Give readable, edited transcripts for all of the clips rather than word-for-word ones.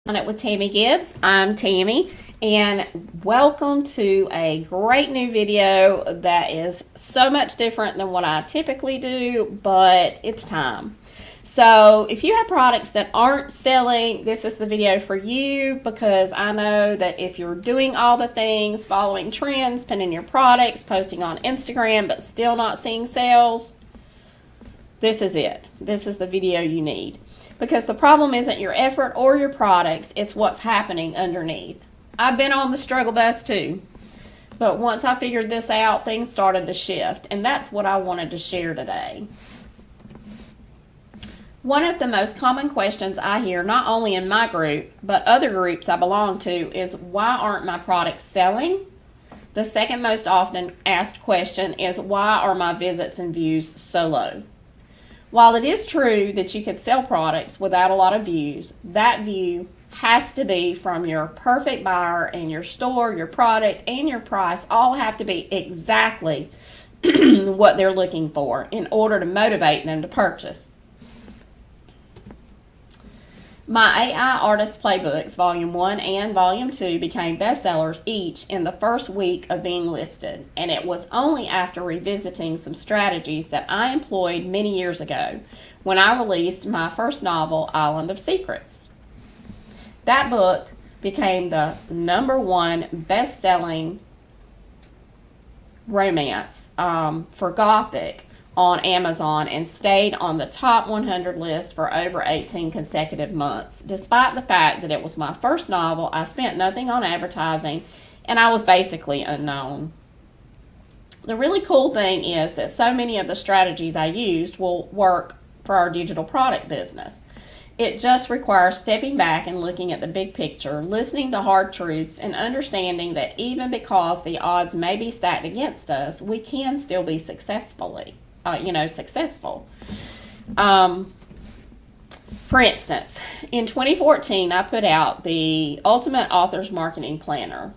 On it with Tammy Gibbs. I'm Tammy, and welcome to a great new video that is so much different than what I typically do, but it's time. So if you have products that aren't selling, this is the video for you, because I know that if you're doing all the things, following trends, pinning your products, posting on Instagram, but still not seeing sales, this is it. This is the video you need. Because the problem isn't your effort or your products, it's what's happening underneath. I've been on the struggle bus too. But once I figured this out, things started to shift. And that's what I wanted to share today. One of the most common questions I hear, not only in my group, but other groups I belong to, is why aren't my products selling? The second most often asked question is why are my visits and views so low? While it is true that you could sell products without a lot of views, that view has to be from your perfect buyer, and your store, your product, and your price all have to be exactly what they're looking for in order to motivate them to purchase. My AI Artist Playbooks, Volume 1 and Volume 2, became bestsellers each in the first week of being listed, and it was only after revisiting some strategies that I employed many years ago when I released my first novel, Island of Secrets. That book became the #1 best-selling romance for Gothic on Amazon and stayed on the top 100 list for over 18 consecutive months. Despite the fact that it was my first novel, I spent nothing on advertising, and I was basically unknown. The really cool thing is that so many of the strategies I used will work for our digital product business. It just requires stepping back and looking at the big picture, listening to hard truths, and understanding that even because the odds may be stacked against us, we can still be successful. For instance, in 2014, I put out the Ultimate Author's Marketing Planner.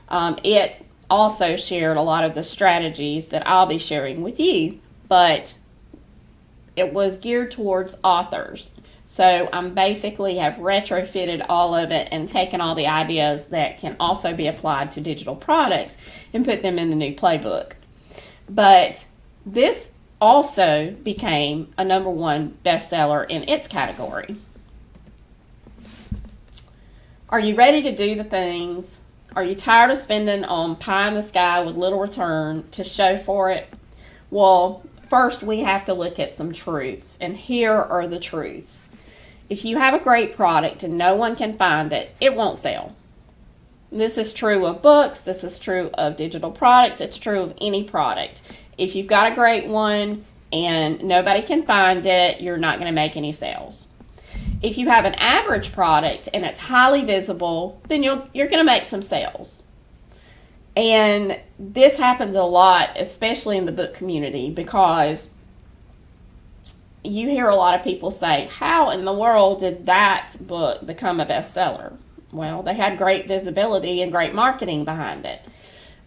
It also shared a lot of the strategies that I'll be sharing with you, but it was geared towards authors. So I'm basically have retrofitted all of it and taken all the ideas that can also be applied to digital products and put them in the new playbook. But this also became a #1 bestseller in its category. Are you ready to do the things? Are you tired of spending on pie in the sky with little return to show for it? Well, first we have to look at some truths, and here are the truths. If you have a great product and no one can find it, it won't sell. This is true of books, this is true of digital products, it's true of any product. If you've got a great one and nobody can find it, you're not going to make any sales. If you have an average product and it's highly visible, then you're going to make some sales. And this happens a lot, especially in the book community, because you hear a lot of people say, how in the world did that book become a bestseller? Well, they had great visibility and great marketing behind it.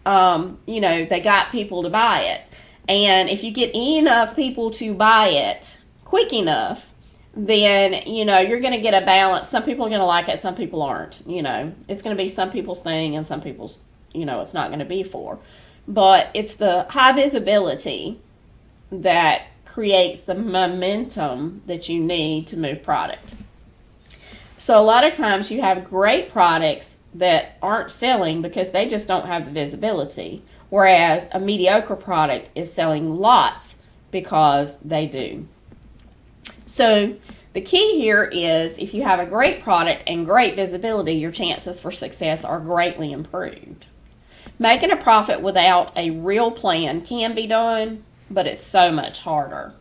They got people to buy it. And if you get enough people to buy it quick enough, then, you're going to get a balance. Some people are going to like it, some people aren't. It's going to be some people's thing and some people's, it's not going to be for. But it's the high visibility that creates the momentum that you need to move product. So a lot of times you have great products that aren't selling because they just don't have the visibility, whereas a mediocre product is selling lots because they do. So the key here is if you have a great product and great visibility, your chances for success are greatly improved. Making a profit without a real plan can be done, but it's so much harder.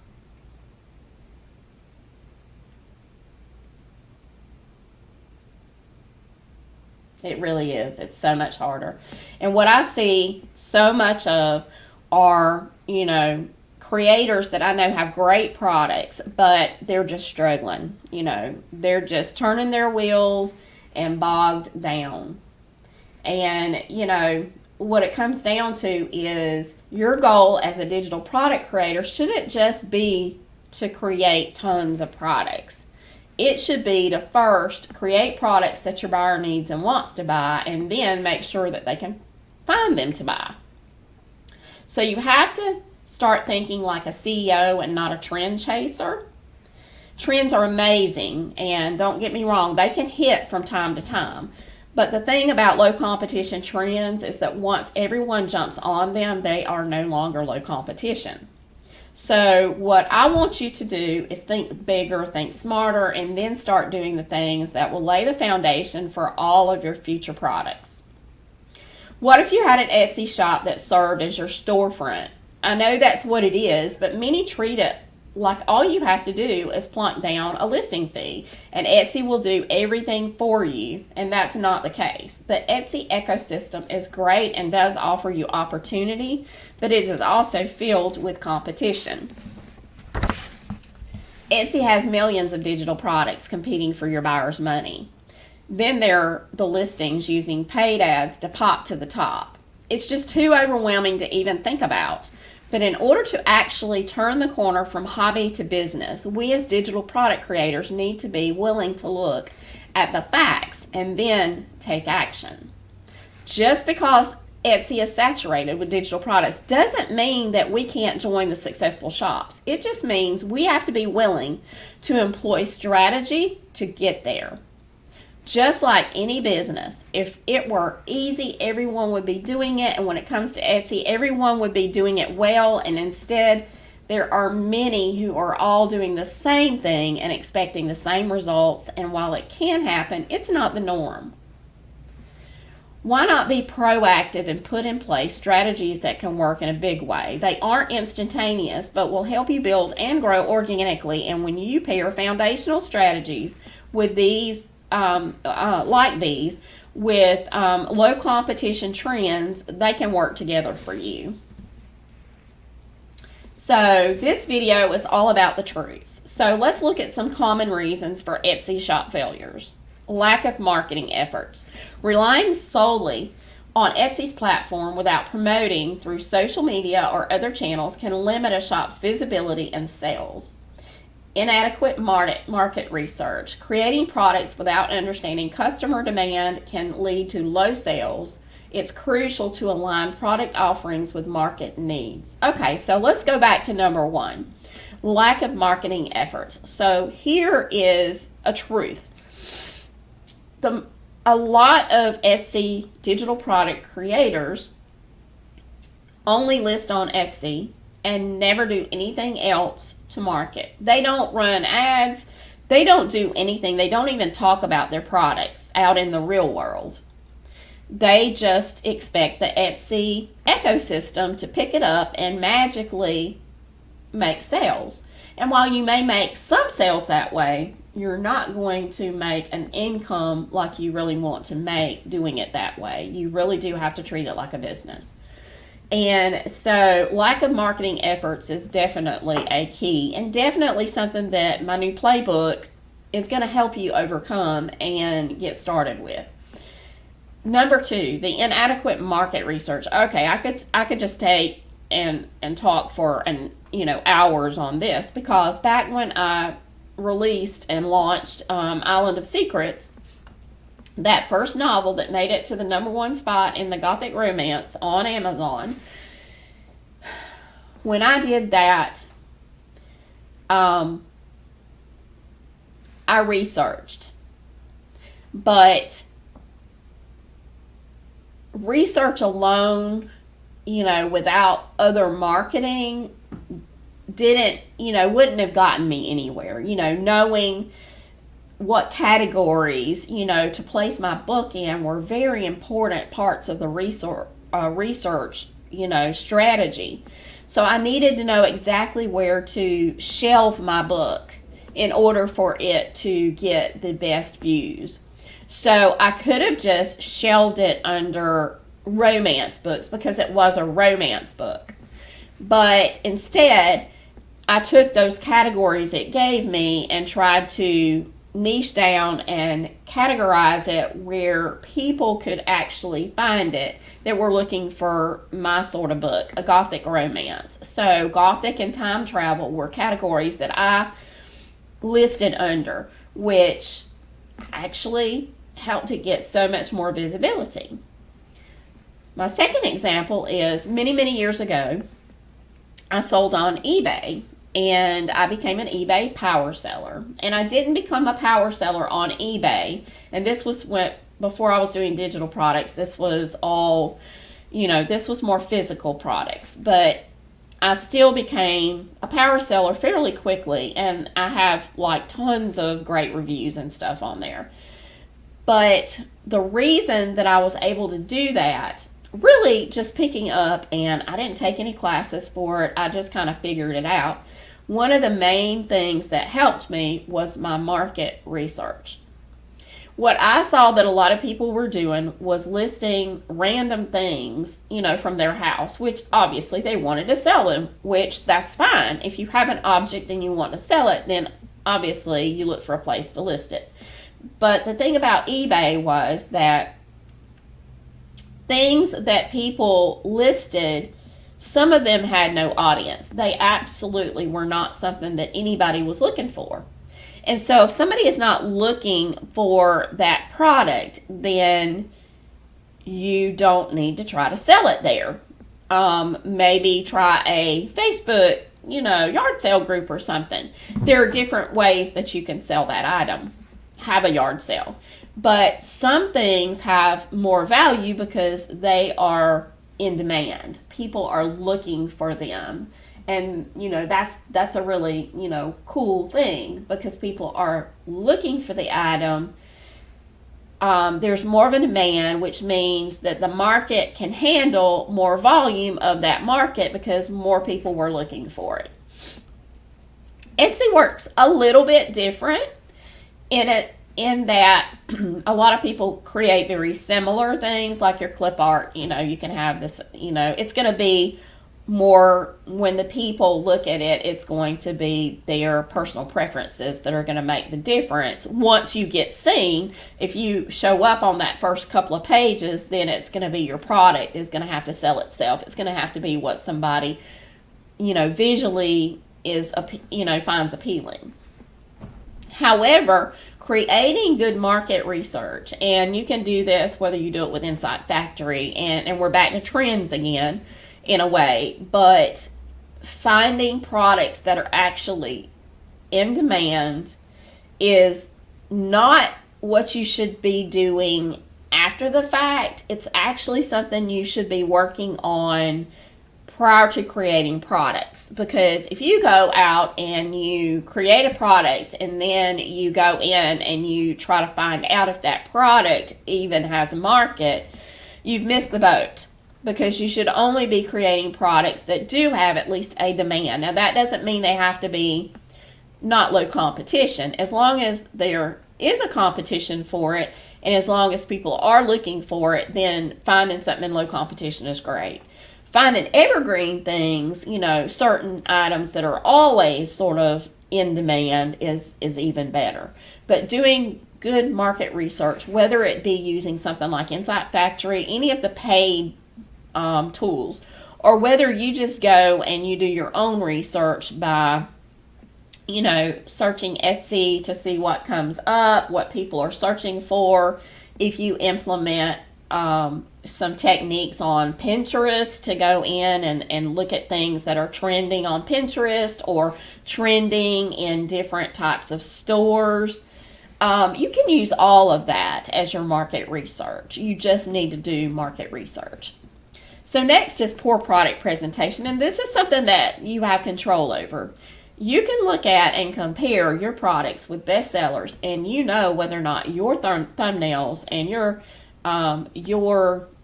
It really is. It's so much harder. And what I see so much of are, creators that I know have great products, but they're just struggling. They're just turning their wheels and bogged down. And, what it comes down to is your goal as a digital product creator shouldn't just be to create tons of products. It should be to first create products that your buyer needs and wants to buy, and then make sure that they can find them to buy. So you have to start thinking like a CEO and not a trend chaser. Trends are amazing, and don't get me wrong, they can hit from time to time. But the thing about low competition trends is that once everyone jumps on them, they are no longer low competition. So what I want you to do is think bigger, think smarter, and then start doing the things that will lay the foundation for all of your future products. What if you had an Etsy shop that served as your storefront? I know that's what it is, but many treat it like all you have to do is plunk down a listing fee, and Etsy will do everything for you, and that's not the case. The Etsy ecosystem is great and does offer you opportunity, but it is also filled with competition. Etsy has millions of digital products competing for your buyer's money. Then there are the listings using paid ads to pop to the top. It's just too overwhelming to even think about. But in order to actually turn the corner from hobby to business, we as digital product creators need to be willing to look at the facts and then take action. Just because Etsy is saturated with digital products doesn't mean that we can't join the successful shops. It just means we have to be willing to employ strategy to get there. Just like any business, if it were easy, everyone would be doing it. And when it comes to Etsy, everyone would be doing it well. And instead, there are many who are all doing the same thing and expecting the same results. And while it can happen, it's not the norm. Why not be proactive and put in place strategies that can work in a big way? They aren't instantaneous, but will help you build and grow organically. And when you pair foundational strategies with these, like these, with low competition trends, they can work together for you. So this video is all about the truths. So let's look at some common reasons for Etsy shop failures. Lack of marketing efforts. Relying solely on Etsy's platform without promoting through social media or other channels can limit a shop's visibility and sales. Inadequate market research. Creating products without understanding customer demand can lead to low sales. It's crucial to align product offerings with market needs. Okay, so let's go back to number one. Lack of marketing efforts. So here is a truth. A lot of Etsy digital product creators only list on Etsy and never do anything else to market. They don't run ads. They don't do anything. They don't even talk about their products out in the real world. They just expect the Etsy ecosystem to pick it up and magically make sales. And while you may make some sales that way, you're not going to make an income like you really want to make doing it that way. You really do have to treat it like a business. And so lack of marketing efforts is definitely a key, and definitely something that my new playbook is going to help you overcome and get started with. Number two, the inadequate market research. Okay, I could just take and talk for hours on this, because back when I released and launched Island of Secrets, that first novel that made it to the #1 spot in the Gothic romance on Amazon, when I did that, I researched. But research alone, without other marketing, wouldn't have gotten me anywhere. Knowing what categories, to place my book in were very important parts of the research, strategy. So I needed to know exactly where to shelve my book in order for it to get the best views. So I could have just shelved it under romance books because it was a romance book. But instead, I took those categories it gave me and tried to niche down and categorize it where people could actually find it that were looking for my sort of book, a Gothic romance. So Gothic and time travel were categories that I listed under. which actually helped to get so much more visibility. My second example is many years ago, I sold on eBay, and I became an eBay power seller. And I didn't become a power seller on eBay, and this was before I was doing digital products. This was all, this was more physical products, but I still became a power seller fairly quickly, and I have like tons of great reviews and stuff on there. But the reason that I was able to do that, really just picking up, and I didn't take any classes for it, I just kind of figured it out. One of the main things that helped me was my market research. What I saw that a lot of people were doing was listing random things, from their house, which obviously they wanted to sell them, which that's fine. If you have an object and you want to sell it, then obviously you look for a place to list it. But the thing about eBay was that things that people listed, some of them had no audience. They absolutely were not something that anybody was looking for. And so if somebody is not looking for that product, then you don't need to try to sell it there. Maybe try a Facebook, yard sale group or something. There are different ways that you can sell that item, have a yard sale. But some things have more value because they are in demand. People are looking for them. And, that's a really, cool thing because people are looking for the item. There's more of a demand, which means that the market can handle more volume of that market because more people were looking for it. Etsy works a little bit different in that a lot of people create very similar things like your clip art. You can have this, it's going to be more, when the people look at it, it's going to be their personal preferences that are going to make the difference. Once you get seen, if you show up on that first couple of pages, then it's going to be your product is going to have to sell itself. It's going to have to be what somebody, visually is, finds appealing. However, creating good market research, and you can do this whether you do it with Insight Factory, and we're back to trends again, in a way, but finding products that are actually in demand is not what you should be doing after the fact. It's actually something you should be working on prior to creating products, because if you go out and you create a product and then you go in and you try to find out if that product even has a market, you've missed the boat. Because you should only be creating products that do have at least a demand. Now, that doesn't mean they have to be not low competition. As long as there is a competition for it, and as long as people are looking for it, then finding something in low competition is great. Finding evergreen things, certain items that are always sort of in demand is even better. But doing good market research, whether it be using something like Insight Factory, any of the paid tools, or whether you just go and you do your own research by, searching Etsy to see what comes up, what people are searching for. If you implement some techniques on Pinterest to go in and look at things that are trending on Pinterest or trending in different types of stores, you can use all of that as your market research. You just need to do market research. So next is poor product presentation, and this is something that you have control over. You can look at and compare your products with bestsellers, and whether or not your thumbnails and your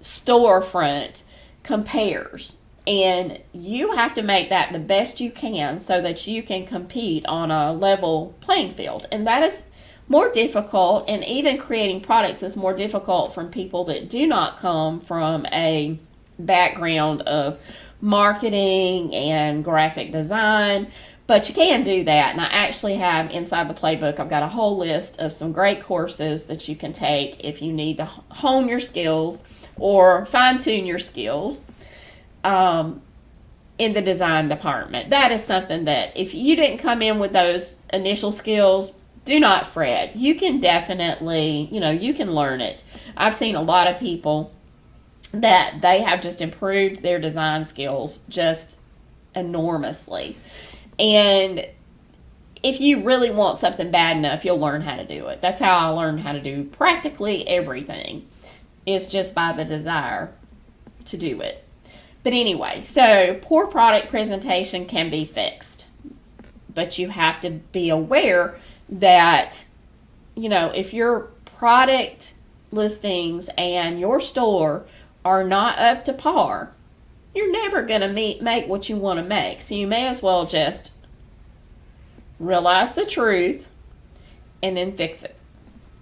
storefront compares. And you have to make that the best you can so that you can compete on a level playing field. And that is more difficult, and even creating products is more difficult from people that do not come from a background of marketing and graphic design, but you can do that. And I actually have inside the playbook, I've got a whole list of some great courses that you can take if you need to hone your skills or fine-tune your skills in the design department. That is something that if you didn't come in with those initial skills, do not fret. You can definitely, you can learn it. I've seen a lot of people that they have just improved their design skills just enormously. And if you really want something bad enough, you'll learn how to do it. That's how I learned how to do practically everything. It's just by the desire to do it. But anyway, so poor product presentation can be fixed. But you have to be aware that, if your product listings and your store are not up to par, you're never going to make what you want to make. So you may as well just realize the truth and then fix it.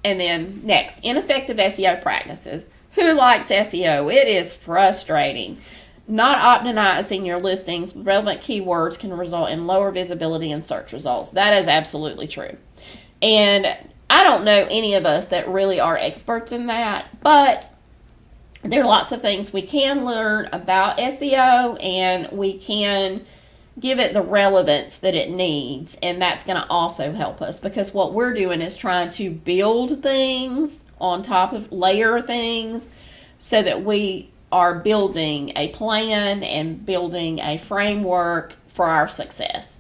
And then next, ineffective SEO practices. Who likes SEO? It is frustrating. Not optimizing your listings with relevant keywords can result in lower visibility in search results. That is absolutely true. And I don't know any of us that really are experts in that, but there are lots of things we can learn about SEO, and we can give it the relevance that it needs, and that's going to also help us, because what we're doing is trying to build things on top of layer things so that we are building a plan and building a framework for our success.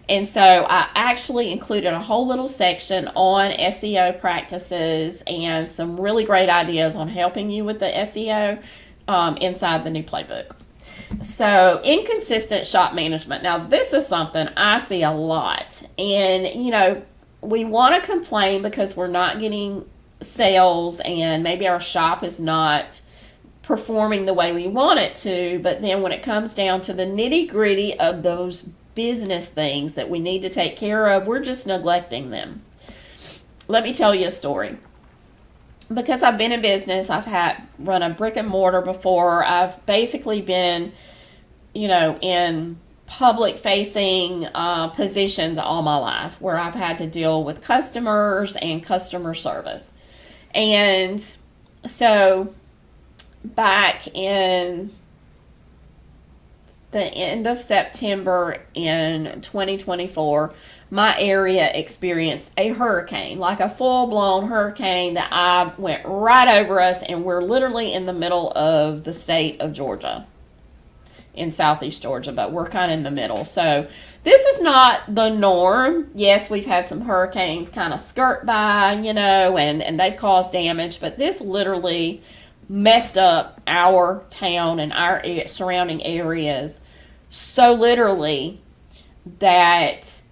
And so I actually included a whole little section on SEO practices and some really great ideas on helping you with the SEO inside the new playbook. So, inconsistent shop management. Now, this is something I see a lot. And, we want to complain because we're not getting sales and maybe our shop is not performing the way we want it to. But then when it comes down to the nitty gritty of those business things that we need to take care of, we're just neglecting them. Let me tell you a story. Because I've been in business, I've run a brick and mortar before. I've basically been, in public facing positions all my life where I've had to deal with customers and customer service. And so back in the end of September in 2024, my area experienced a hurricane, like a full-blown hurricane that went right over us, and we're literally in the middle of the state of Georgia, in southeast Georgia, but we're kind of in the middle. So this is not the norm. Yes, we've had some hurricanes kind of skirt by, and they've caused damage, but this literally messed up our town and our surrounding areas so literally that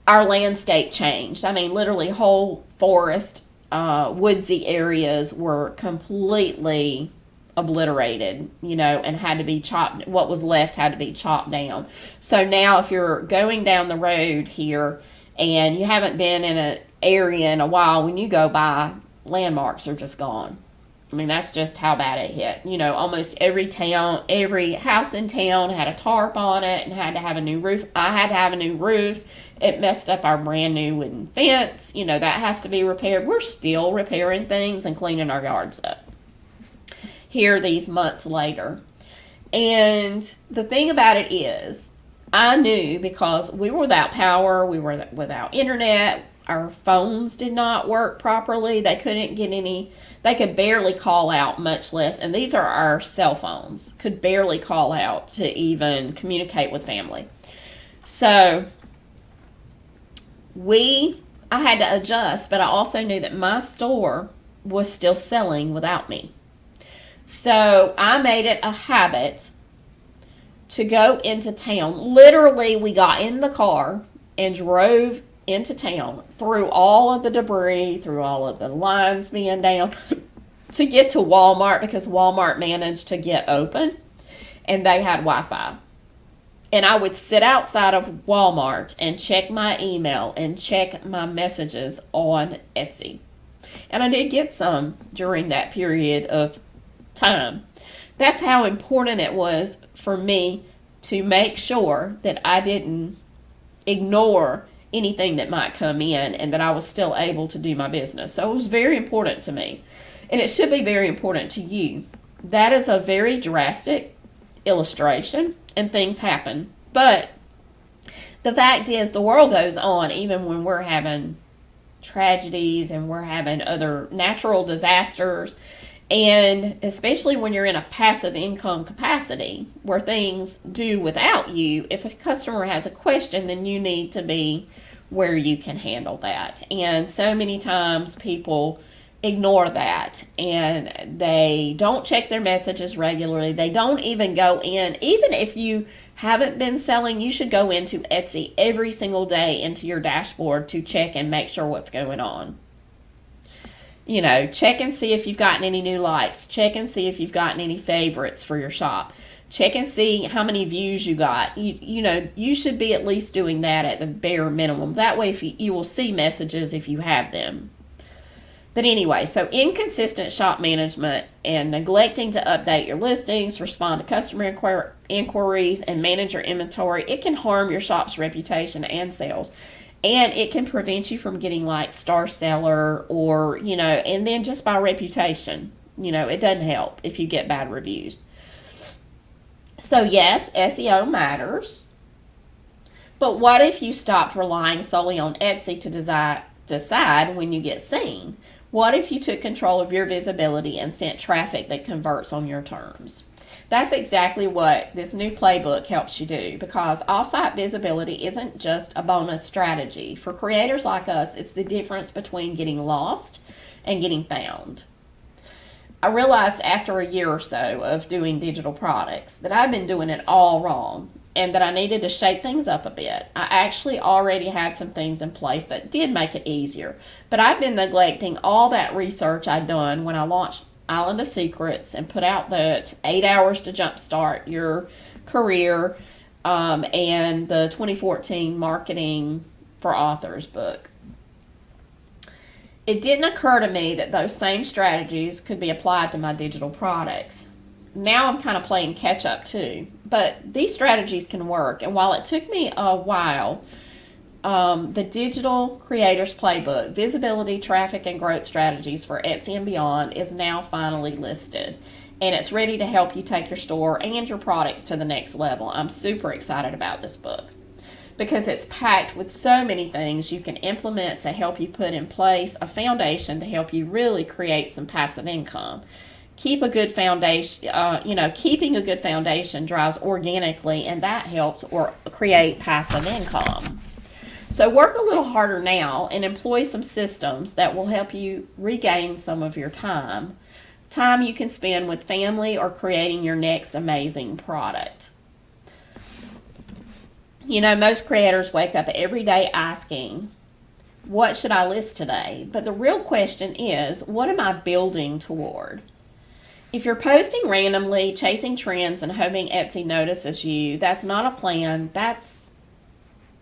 our landscape changed. I mean, literally whole forest, woodsy areas were completely obliterated, and had to be chopped. What was left had to be chopped down. So now if you're going down the road here and you haven't been in an area in a while, when you go by, landmarks are just gone. I mean, that's just how bad it hit. Almost every house in town had a tarp on it and had to have a new roof. I had to have a new roof. It messed up our brand new wooden fence. That has to be repaired. We're still repairing things and cleaning our yards up here these months later. And the thing about it is, I knew, because we were without power, we were without internet, our phones did not work properly. They couldn't get any, they could barely call out, much less, and these are our cell phones, could barely call out to even communicate with family. So I had to adjust, but I also knew that my store was still selling without me. So I made it a habit to go into town. Literally, we got in the car and drove into town through all of the debris, through all of the lines being down, to get to Walmart, because Walmart managed to get open and they had Wi-Fi. And I would sit outside of Walmart and check my email and check my messages on Etsy. And I did get some during that period of time. That's how important it was for me to make sure that I didn't ignore anything that might come in and that I was still able to do my business. So it was very important to me. And it should be very important to you. That is a very drastic illustration, and things happen. But the fact is, the world goes on even when we're having tragedies and we're having other natural disasters. And especially when you're in a passive income capacity where things do without you, if a customer has a question, then you need to be where you can handle that. And so many times people ignore that and they don't check their messages regularly. They don't even go in. Even if you haven't been selling, you should go into Etsy every single day into your dashboard to check and make sure what's going on. You know, check and see if you've gotten any new likes. Check and see if you've gotten any favorites for your shop. Check and see how many views you got. You know, you should be at least doing that at the bare minimum. That way you will see messages if you have them. But anyway, so inconsistent shop management and neglecting to update your listings, respond to customer inquiries, and manage your inventory, it can harm your shop's reputation and sales. And it can prevent you from getting like star seller or, you know, and then just by reputation, you know, it doesn't help if you get bad reviews. So yes, SEO matters. But what if you stopped relying solely on Etsy to decide when you get seen? What if you took control of your visibility and sent traffic that converts on your terms? That's exactly what this new playbook helps you do, because offsite visibility isn't just a bonus strategy. For creators like us, it's the difference between getting lost and getting found. I realized after a year or so of doing digital products that I've been doing it all wrong and that I needed to shake things up a bit. I actually already had some things in place that did make it easier, but I've been neglecting all that research I'd done when I launched Island of Secrets and put out the 8 hours to jumpstart your career and the 2014 Marketing for Authors book. It didn't occur to me that those same strategies could be applied to my digital products. Now I'm kind of playing catch up too, but these strategies can work. And while it took me a while, the Digital Creators Playbook, Visibility, Traffic, and Growth Strategies for Etsy and Beyond is now finally listed. And it's ready to help you take your store and your products to the next level. I'm super excited about this book because it's packed with so many things you can implement to help you put in place a foundation to help you really create some passive income. Keep a good foundation, keeping a good foundation drives organically, and that helps or create passive income. So work a little harder now and employ some systems that will help you regain some of your time you can spend with family or creating your next amazing product. You know, most creators wake up every day asking, what should I list today? But the real question is, what am I building toward? If you're posting randomly, chasing trends, and hoping Etsy notices you, that's not a plan. That's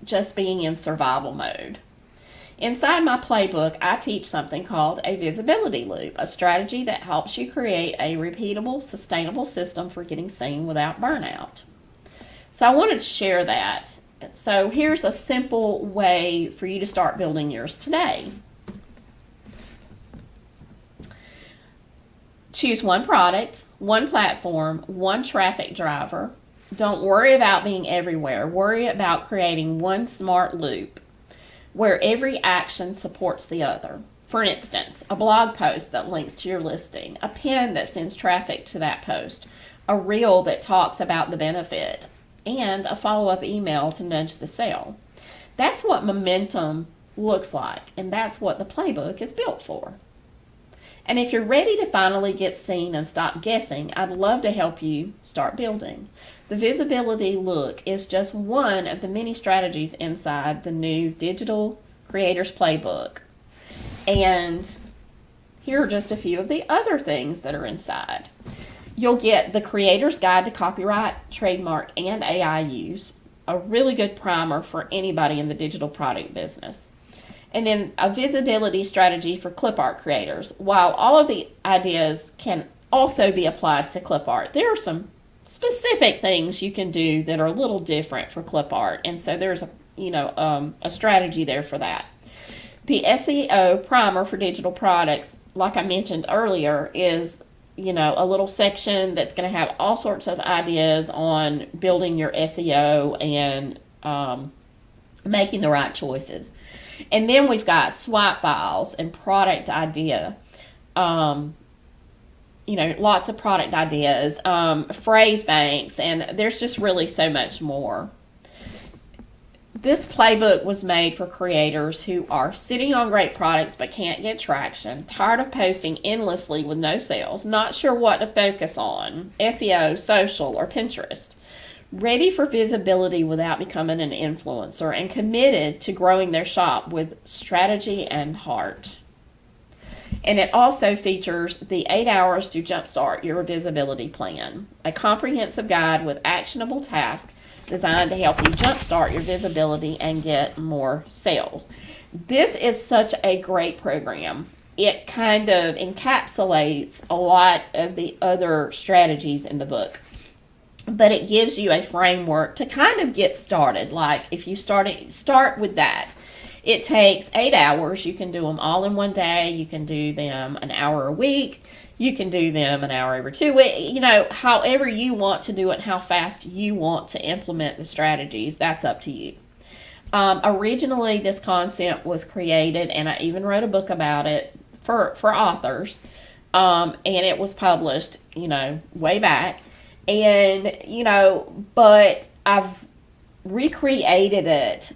just being in survival mode. Inside my playbook, I teach something called a visibility loop, a strategy that helps you create a repeatable, sustainable system for getting seen without burnout. So I wanted to share that. So here's a simple way for you to start building yours today. Choose one product, one platform, one traffic driver. Don't worry about being everywhere. Worry about creating one smart loop where every action supports the other. For instance, a blog post that links to your listing, a pin that sends traffic to that post, a reel that talks about the benefit, and a follow-up email to nudge the sale. That's what momentum looks like, and that's what the playbook is built for. And if you're ready to finally get seen and stop guessing, I'd love to help you start building. The visibility look is just one of the many strategies inside the new Digital Creators Playbook. And here are just a few of the other things that are inside. You'll get the Creator's Guide to Copyright, Trademark, and AI Use, a really good primer for anybody in the digital product business. And then a visibility strategy for clip art creators. While all of the ideas can also be applied to clip art, there are some specific things you can do that are a little different for clip art. And so there's a strategy there for that. The SEO primer for digital products, like I mentioned earlier, is a little section that's going to have all sorts of ideas on building your SEO and making the right choices. And then we've got swipe files and product idea. Lots of product ideas, phrase banks, and there's just really so much more. This playbook was made for creators who are sitting on great products but can't get traction, tired of posting endlessly with no sales, not sure what to focus on, SEO, social, or Pinterest, ready for visibility without becoming an influencer, and committed to growing their shop with strategy and heart. And it also features the 8 hours to jumpstart your visibility plan, a comprehensive guide with actionable tasks designed to help you jumpstart your visibility and get more sales. This is such a great program. It kind of encapsulates a lot of the other strategies in the book, but it gives you a framework to kind of get started. Like if you start with that. It takes 8 hours. You can do them all in one day. You can do them an hour a week. You can do them an hour every 2 weeks. However you want to do it, how fast you want to implement the strategies, that's up to you. Originally, this concept was created, and I even wrote a book about it for authors, and it was published, way back. And, but I've recreated it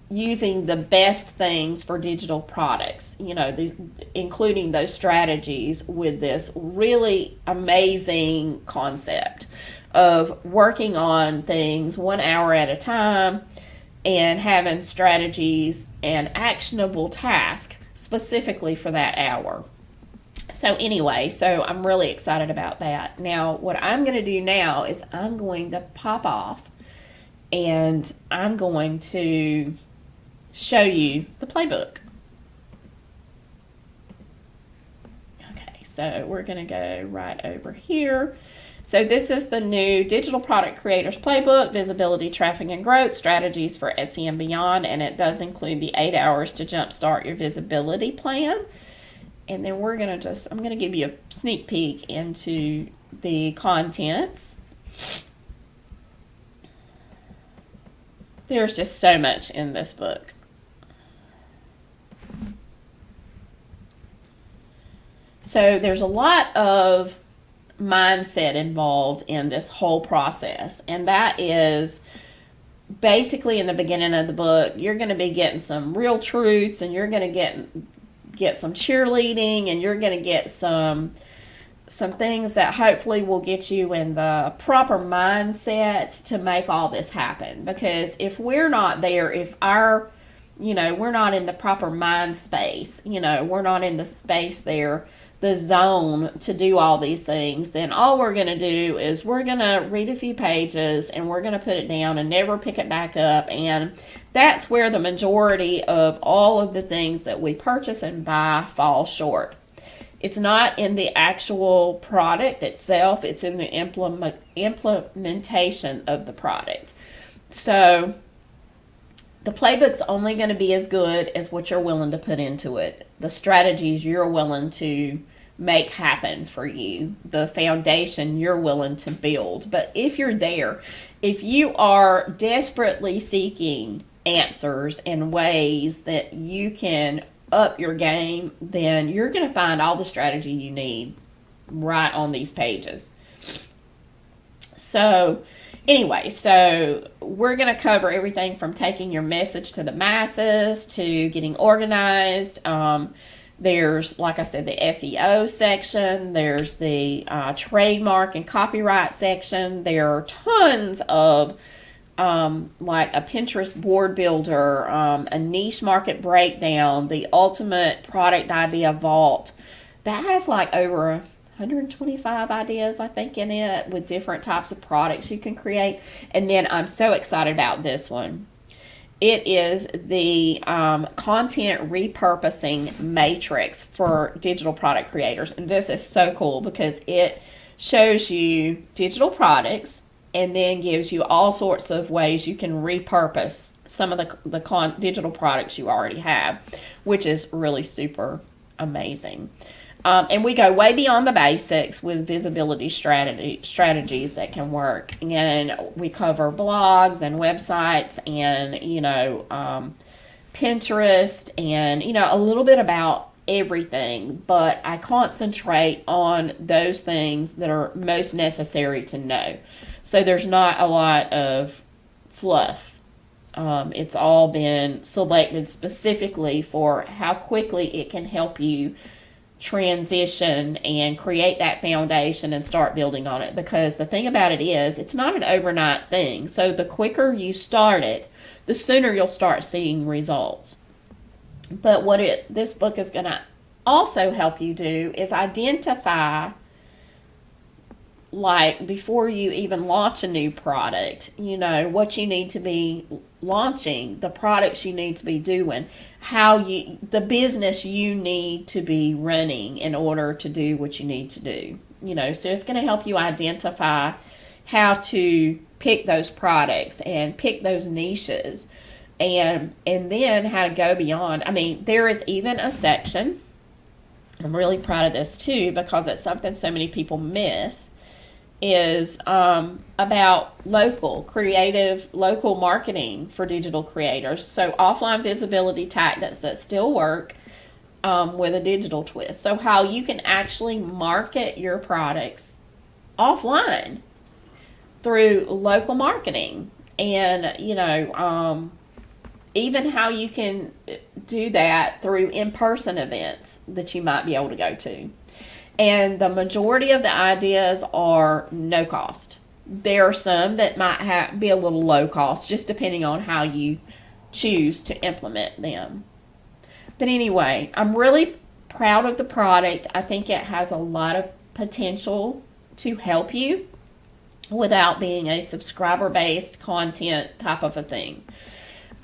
using the best things for digital products, including those strategies with this really amazing concept of working on things 1 hour at a time and having strategies and actionable tasks specifically for that hour. So I'm really excited about that. Now, what I'm going to do now is I'm going to pop off and I'm going to show you the playbook. Okay, so we're going to go right over here. So this is the new Digital Product Creators Playbook, Visibility, Traffic, and Growth, Strategies for Etsy and Beyond, and it does include the 8 hours to jumpstart your visibility plan. And then I'm going to give you a sneak peek into the contents. There's just so much in this book. So there's a lot of mindset involved in this whole process, and that is basically in the beginning of the book, you're going to be getting some real truths, and you're going to get some cheerleading, and you're going to get some things that hopefully will get you in the proper mindset to make all this happen. Because if we're not there, if we're not in the proper mind space, we're not in the space there, the zone to do all these things, then all we're going to do is we're going to read a few pages and we're going to put it down and never pick it back up. And that's where the majority of all of the things that we purchase and buy fall short. It's not in the actual product itself, it's in the implementation of the product. So the playbook's only going to be as good as what you're willing to put into it, the strategies you're willing to make happen for you, the foundation you're willing to build. But if you're there, if you are desperately seeking answers and ways that you can up your game, then you're going to find all the strategy you need right on these pages. So we're going to cover everything from taking your message to the masses to getting organized. There's, like I said, the SEO section. There's the trademark and copyright section. There are tons of like a Pinterest board builder, a niche market breakdown, the ultimate product idea vault. That has like over 125 ideas, I think, in it with different types of products you can create. And then I'm so excited about this one. It is the content repurposing matrix for digital product creators. And this is so cool because it shows you digital products and then gives you all sorts of ways you can repurpose some of the digital products you already have, which is really super amazing. And we go way beyond the basics with visibility strategies that can work. And we cover blogs and websites and, Pinterest and, a little bit about everything. But I concentrate on those things that are most necessary to know. So there's not a lot of fluff. It's all been selected specifically for how quickly it can help you transition and create that foundation and start building on it. Because the thing about it is, it's not an overnight thing. So the quicker you start it, the sooner you'll start seeing results. But what this book is going to also help you do is identify, like, before you even launch a new product, what you need to be launching, the products you need to be doing, the business you need to be running in order to do what you need to do. So it's going to help you identify how to pick those products and pick those niches, and then how to go beyond. I mean, there is even a section, I'm really proud of this too, because it's something so many people miss, is about local marketing for digital creators. So offline visibility tactics that still work with a digital twist. So how you can actually market your products offline through local marketing, and even how you can do that through in-person events that you might be able to go to. And the majority of the ideas are no cost. There are some that might be a little low cost, just depending on how you choose to implement them. But anyway, I'm really proud of the product. I think it has a lot of potential to help you without being a subscriber-based content type of a thing.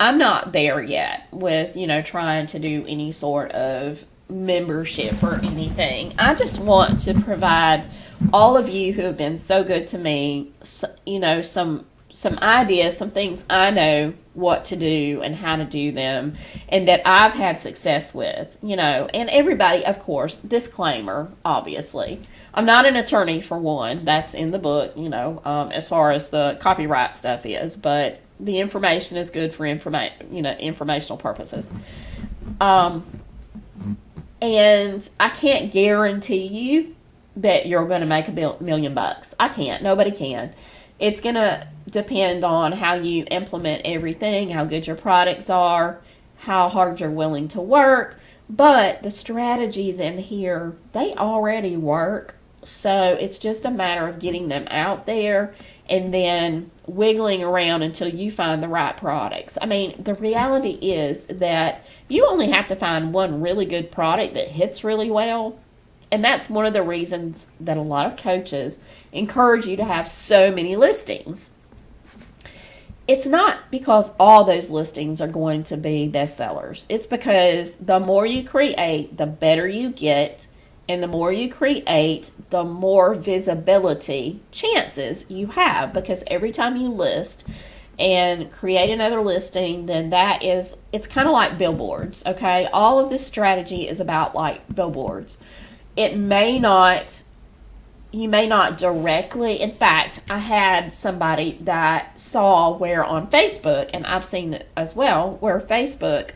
I'm not there yet with, trying to do any sort of membership or anything. I just want to provide all of you who have been so good to me, some ideas, some things I know what to do and how to do them, and that I've had success with, and everybody, of course, disclaimer, obviously, I'm not an attorney, for one. That's in the book, as far as the copyright stuff is, but the information is good for informational purposes. And I can't guarantee you that you're going to make $1 million. I can't. Nobody can. It's going to depend on how you implement everything, how good your products are, how hard you're willing to work. But the strategies in here, they already work. So it's just a matter of getting them out there and then wiggling around until you find the right products. I mean, the reality is that you only have to find one really good product that hits really well. And that's one of the reasons that a lot of coaches encourage you to have so many listings. It's not because all those listings are going to be bestsellers. It's because the more you create, the better you get. And the more you create, the more visibility chances you have. Because every time you list and create another listing, then it's kind of like billboards, okay? All of this strategy is about like billboards. You may not directly, in fact, I had somebody that saw where on Facebook, and I've seen it as well, where Facebook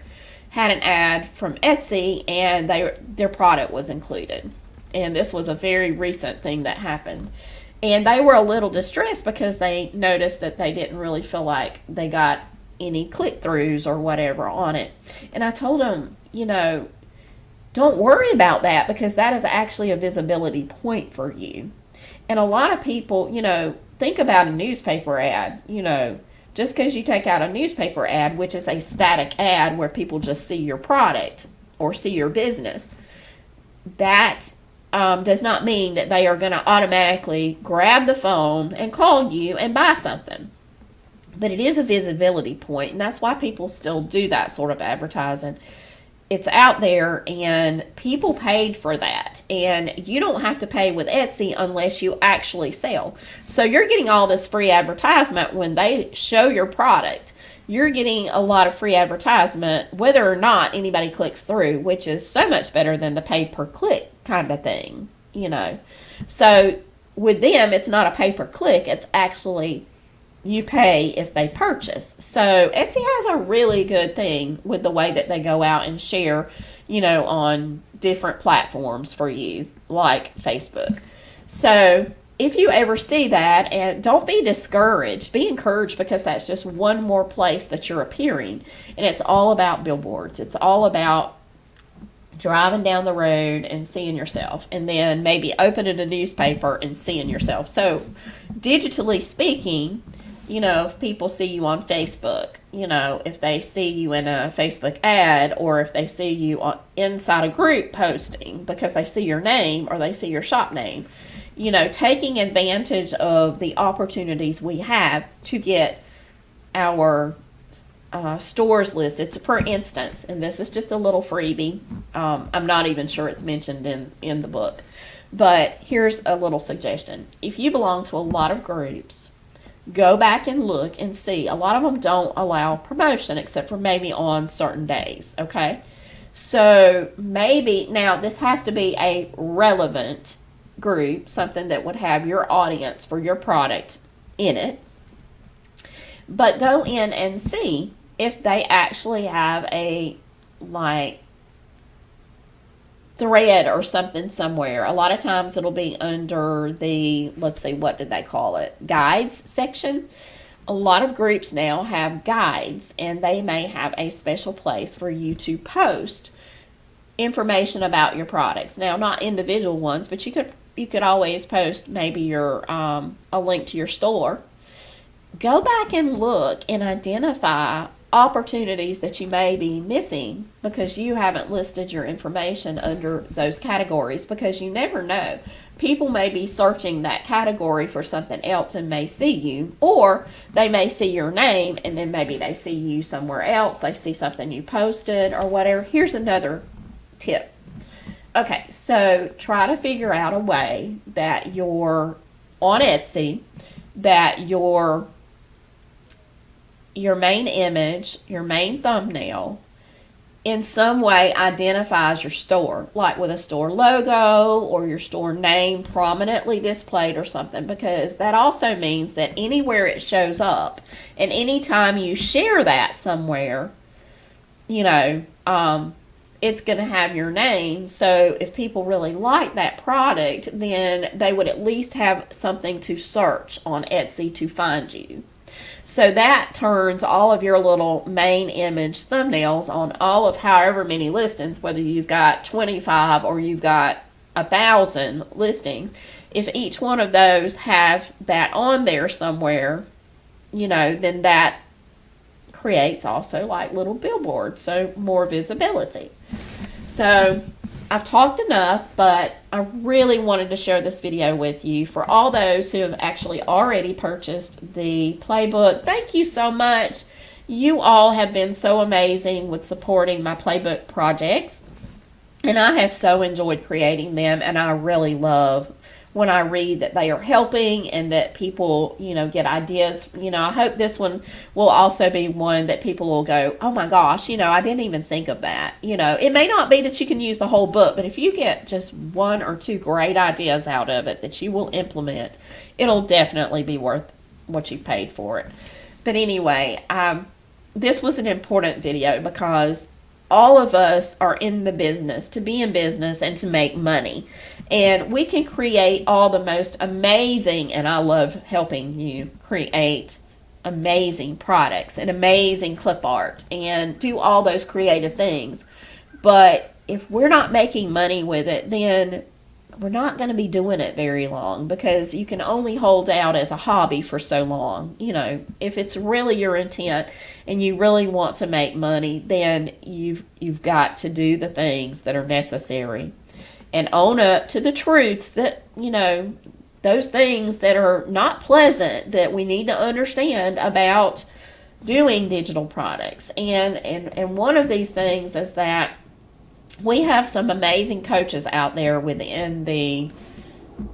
had an ad from Etsy and their product was included. And this was a very recent thing that happened. And they were a little distressed because they noticed that they didn't really feel like they got any click-throughs or whatever on it. And I told them, don't worry about that, because that is actually a visibility point for you. And a lot of people, think about a newspaper ad, just because you take out a newspaper ad, which is a static ad where people just see your product or see your business, that does not mean that they are going to automatically grab the phone and call you and buy something. But it is a visibility point, and that's why people still do that sort of advertising. It's out there, and people paid for that. And you don't have to pay with Etsy unless you actually sell. So you're getting all this free advertisement when they show your product. You're getting a lot of free advertisement whether or not anybody clicks through, which is so much better than the pay-per-click kind of thing, So with them, it's not a pay-per-click. It's actually you pay if they purchase. So Etsy has a really good thing with the way that they go out and share, on different platforms for you, like Facebook. So if you ever see that, and don't be discouraged, be encouraged, because that's just one more place that you're appearing. And it's all about billboards. It's all about driving down the road and seeing yourself, and then maybe opening a newspaper and seeing yourself. So digitally speaking, if people see you on Facebook, if they see you in a Facebook ad, or if they see you inside a group posting because they see your name or they see your shop name, taking advantage of the opportunities we have to get our stores listed. So for instance, and this is just a little freebie, I'm not even sure it's mentioned in the book, but here's a little suggestion. If you belong to a lot of groups, go back and look and see. A lot of them don't allow promotion except for maybe on certain days, okay? So maybe, now this has to be a relevant group, something that would have your audience for your product in it. But go in and see if they actually have a thread or something somewhere. A lot of times it'll be under the, let's see, what did they call it? Guides section. A lot of groups now have guides, and they may have a special place for you to post information about your products. Now, not individual ones, but you could always post maybe your a link to your store. Go back and look and identify opportunities that you may be missing because you haven't listed your information under those categories, because you never know. People may be searching that category for something else and may see you, or they may see your name and then maybe they see you somewhere else. They see something you posted or whatever. Here's another tip. Okay, so try to figure out a way that you're on Etsy, that your main image, your main thumbnail, in some way identifies your store, like with a store logo or your store name prominently displayed or something, because that also means that anywhere it shows up and anytime you share that somewhere, it's going to have your name. So if people really like that product, then they would at least have something to search on Etsy to find you. So that turns all of your little main image thumbnails on all of however many listings, whether you've got 25 or you've got 1,000 listings. If each one of those have that on there somewhere, then that creates also like little billboards, so more visibility. So I've talked enough, but I really wanted to share this video with you. For all those who have actually already purchased the playbook, thank you so much. You all have been so amazing with supporting my playbook projects, and I have so enjoyed creating them, and I really love when I read that they are helping and that people, get ideas. I hope this one will also be one that people will go, oh my gosh, I didn't even think of that. It may not be that you can use the whole book, but if you get just one or two great ideas out of it that you will implement, it'll definitely be worth what you paid for it. But anyway, this was an important video because all of us are in the business to be in business and to make money. And we can create all the most amazing, and I love helping you create amazing products and amazing clip art and do all those creative things. But if we're not making money with it, then we're not going to be doing it very long, because you can only hold out as a hobby for so long. If it's really your intent and you really want to make money, then you've got to do the things that are necessary and own up to the truths that, those things that are not pleasant that we need to understand about doing digital products. And one of these things is that we have some amazing coaches out there within the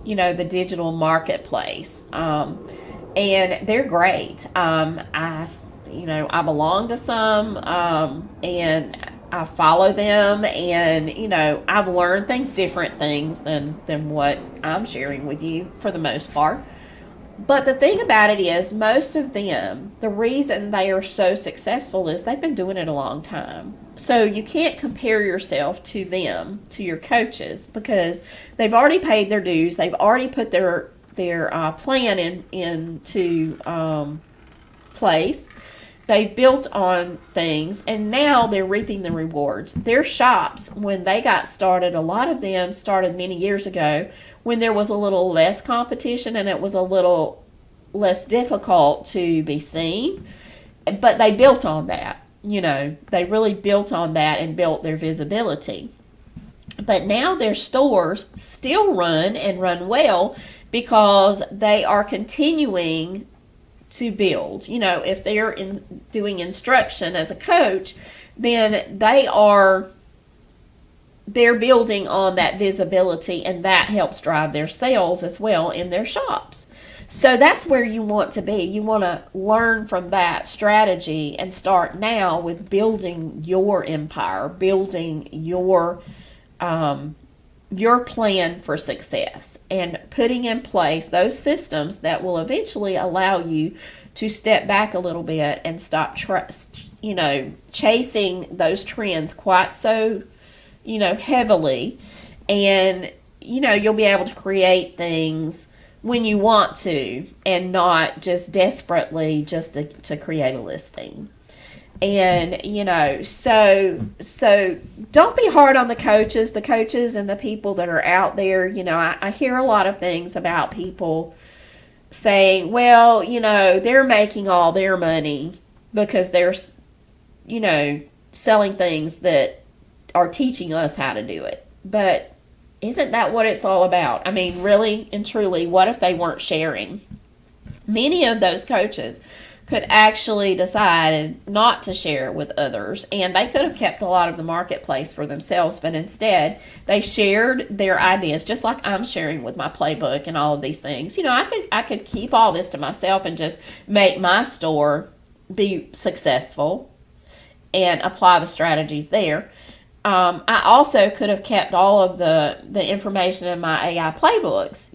digital marketplace, and they're great. I belong to some, and I follow them, and I've learned different things than what I'm sharing with you for the most part. But the thing about it is, most of them, the reason they are so successful is they've been doing it a long time. So you can't compare yourself to them, to your coaches, because they've already paid their dues. They've already put their plan into place. They've built on things, and now they're reaping the rewards. Their shops, when they got started, a lot of them started many years ago when there was a little less competition and it was a little less difficult to be seen. But they built on that. They really built on that and built their visibility. But now their stores still run and run well because they are continuing to build. If they're doing instruction as a coach, then they're building on that visibility, and that helps drive their sales as well in their shops. So that's where you want to be. You want to learn from that strategy and start now with building your empire, building your plan for success, and putting in place those systems that will eventually allow you to step back a little bit and stop chasing those trends quite so heavily, and you'll be able to create things when you want to and not just desperately just to create a listing. And so don't be hard on the coaches and the people that are out there. I hear a lot of things about people saying, well, they're making all their money because they're selling things that are teaching us how to do it. But isn't that what it's all about? I mean, really and truly, what if they weren't sharing? Many of those coaches could actually decide not to share with others, and they could have kept a lot of the marketplace for themselves, but instead they shared their ideas, just like I'm sharing with my playbook and all of these things. I could keep all this to myself and just make my store be successful and apply the strategies there. I also could have kept all of the information in my AI playbooks,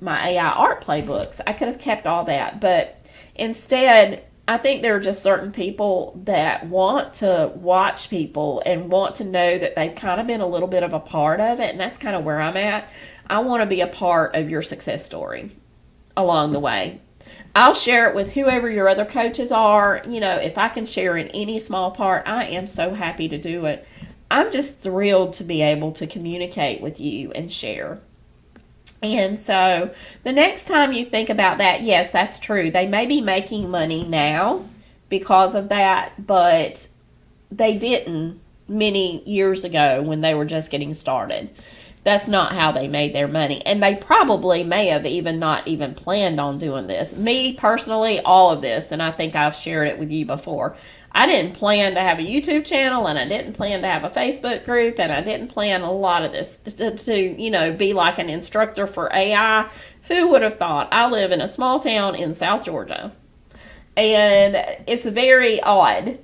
my AI art playbooks. I could have kept all that, but instead, I think there are just certain people that want to watch people and want to know that they've kind of been a little bit of a part of it, and that's kind of where I'm at. I want to be a part of your success story along the way. I'll share it with whoever your other coaches are. If I can share in any small part, I am so happy to do it. I'm just thrilled to be able to communicate with you and share. And so the next time you think about that, yes, that's true. They may be making money now because of that, but they didn't many years ago when they were just getting started. That's not how they made their money. And they probably may have not even planned on doing this. Me personally, all of this, and I think I've shared it with you before, I didn't plan to have a YouTube channel, and I didn't plan to have a Facebook group, and I didn't plan a lot of this to be like an instructor for AI. Who would have thought? I live in a small town in South Georgia, and it's very odd,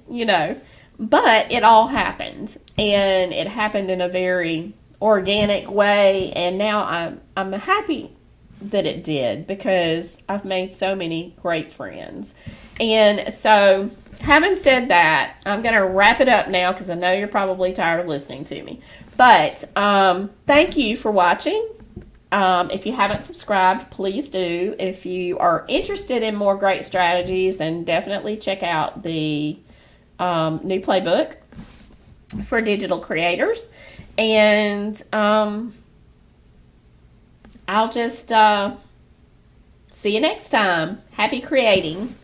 but it all happened, and it happened in a very organic way, and now I'm happy that it did, because I've made so many great friends. And so, having said that, I'm going to wrap it up now because I know you're probably tired of listening to me. But thank you for watching. If you haven't subscribed, please do. If you are interested in more great strategies, then definitely check out the new playbook for digital creators. And I'll just see you next time. Happy creating.